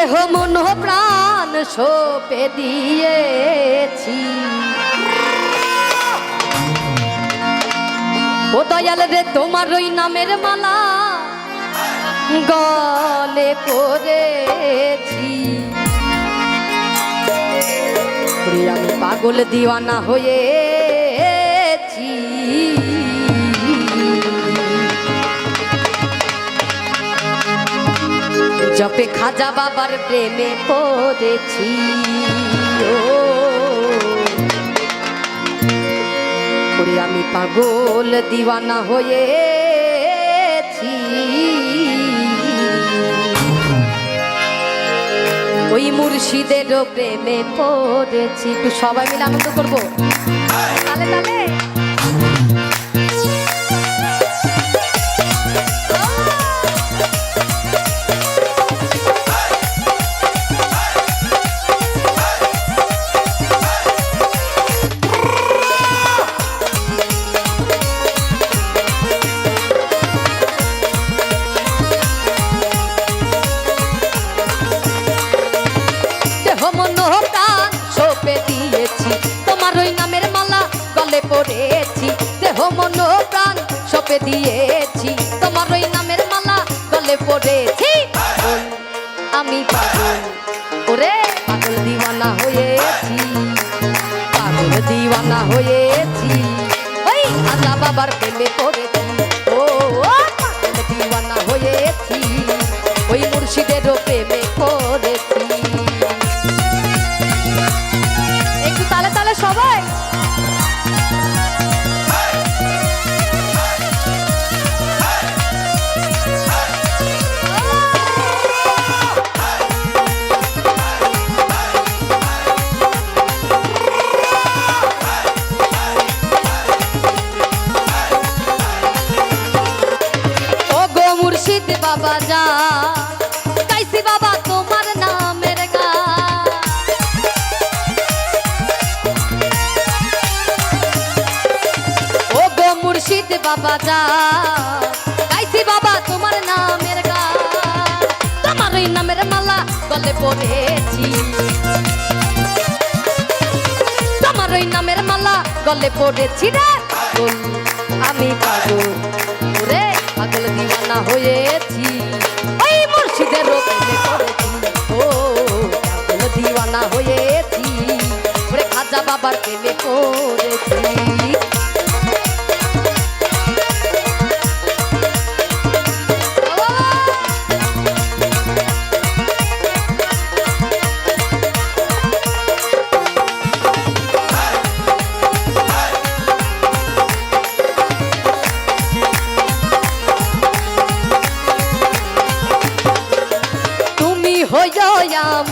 দেহ মন প্রাণ সঁপে দিয়েছি ও দয়াল রে তোমার ওই নামের মালা গলে পড়েছি আমি পাগল দিওয়ানা হয়েছি জপে খাজা বাবার প্রেমে পড়েছি ওরে আমি পাগল দিওয়ানা হয়েছি ওই মুর্শিদের প্রেমে পড়েছি একটু সবাই মিলে আনন্দ করবো তালে তালে পড়েছি দেহ মন প্রাণ সঁপে দিয়েছি তোমার ওই নামের মালা গলে পড়েছি আমি পাগল ওরে পাগল দিওয়ানা হয়েছি পাগল দিওয়ানা হয়েছি ওই খাজা বাবার প্রেমে পড়েছি ও পাগল দিওয়ানা হয়েছি ওই মুর্শিদের প্রেমে পড়েছি একটু তালে তালে সবাই বাবা যা গাইছি বাবা তোমার নামের গান ও গো মুর্শিদ বাবা যা গাইছি বাবা তোমার নামের গান তোমার ওই নামের মালা গলে পড়েছি তোমার ওই নামের মালা গলে পড়েছি রে আমি পাগল ওরে পাগল দিওয়ানা হয়েছি ওই মুর্শিদের প্রেমে পড়েছি ও পাগল দিওয়ানা হয়েছি ওরে খাজা বাবার প্রেমে পড়েছি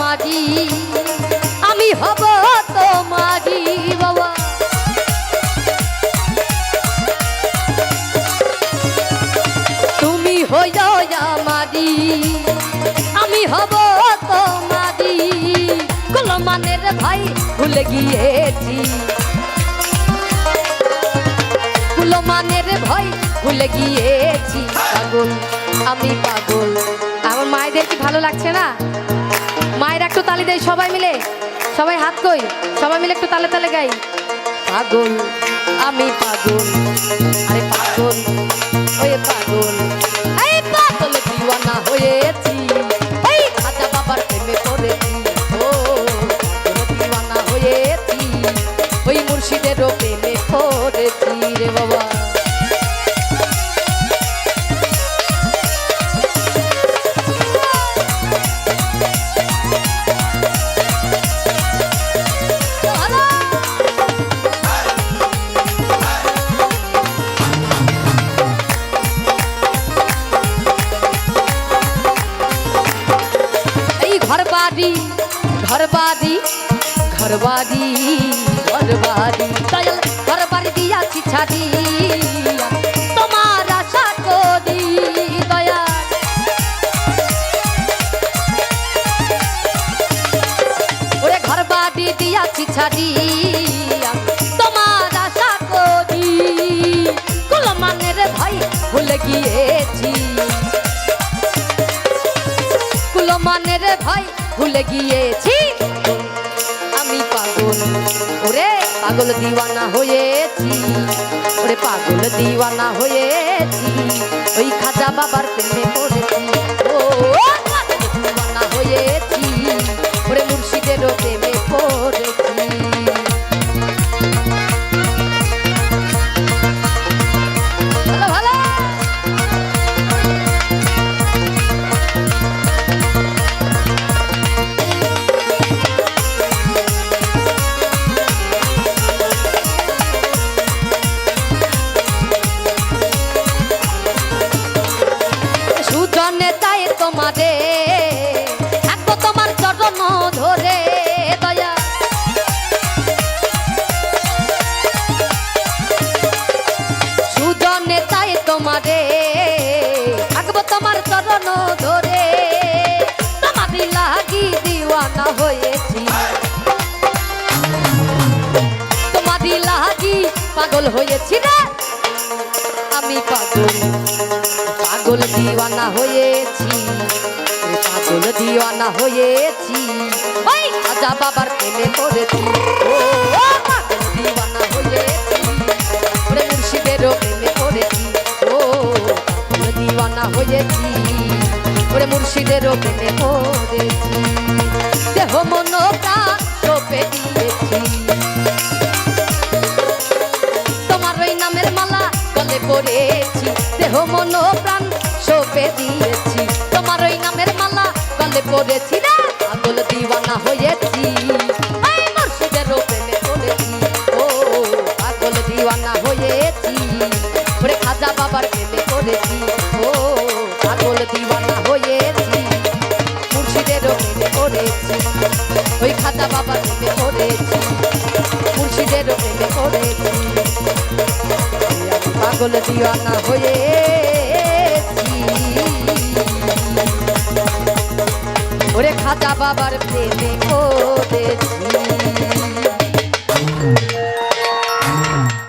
আমারি আমি হব তোমারি বাবা তুমি হইয়া আমারি আমি হব তোমারি গোলমানের ভাই ভুলে গিয়েছি গোলমানের ভাই ভুলে গিয়েছি পাগল আমি পাগল আমার মায়েদের কি ভালো লাগছে না মায়ের একটু তালি দেয় সবাই মিলে সবাই হাত কই সবাই মিলে একটু তালে তালে গাই পাগল আমি পাগল আরে পাগল ওই পাগল এই পাগল দিওয়ানা হয়েছি এই খাজা বাবার প্রেমে পড়েছি ও পাগল দিওয়ানা হয়েছি ওই মুর্শিদের প্রেমে পড়েছি রে বাবা ঘরবাড়ি ঘরবাড়ি ঘরবাড়ি দয়াল ঘরবাড়ি দিয়াছি ছাড়ি তোমার আশা করি দয়াল ওরে ঘরবাড়ি দিয়াছি ছাড়ি তোমার আশা করি কুলমানের ভাই ভুলে গিয়েছি কুলমানের ভাই ভুলে গিয়েছি আমি পাগল, ওরে পাগল দিওয়ানা হয়েছি, ওরে পাগল দিওয়ানা হয়েছি, ওই খাজা বাবার প্রেমে পড়েছি। ও পাগল দিওয়ানা হয়েছি, ওরে মুর্শিদের প্রেমে পড়েছি। ভালো ভালো সুজনে তাই তোমারে থাকবো তোমার চরণ ধরে দয়া, সুজনে তাই তোমারে থাকবো তোমার চরণ ধরে, তোমারই লাগি দিওয়ানা হয়েছি, তোমারই লাগি পাগল হয়েছি রে আমি পাগল, পাগল দিওয়ানা হয়েছি, পাগল দিওয়ানা হয়েছি, ওই খাজা বাবার প্রেমে পড়েছি। ও পাগল দিওয়ানা হয়েছি, ওরে মুর্শিদেরও প্রেমে পড়েছি। ও পাগল দিওয়ানা হয়েছি, ওরে মুর্শিদেরও প্রেমে পড়েছি। দেহ মন প্রাণ সঁপে দিয়েছি, তোমার ওই নামের মালা গলে পড়েছি, দেহ মন প্রাণ সঁপে দিয়েছি, তোমার ওই নামের মালা গলে পড়েছি রে পাগল দিওয়ানা হয়েছি, এই মুর্শিদেরও প্রেমে পড়েছি। ও পাগল দিওয়ানা হয়েছি, ওরে খাজা বাবার প্রেমে পড়েছি। ও পাগল দিওয়ানা হয়েছি, মুর্শিদেরও প্রেমে পড়েছি, ওই খাজা বাবার প্রেমে পড়েছি, মুর্শিদেরও প্রেমে পড়েছি, পাগল দিওয়ানা হয়েছি, ওরে খাজা বাবার প্রেমে পড়েছি।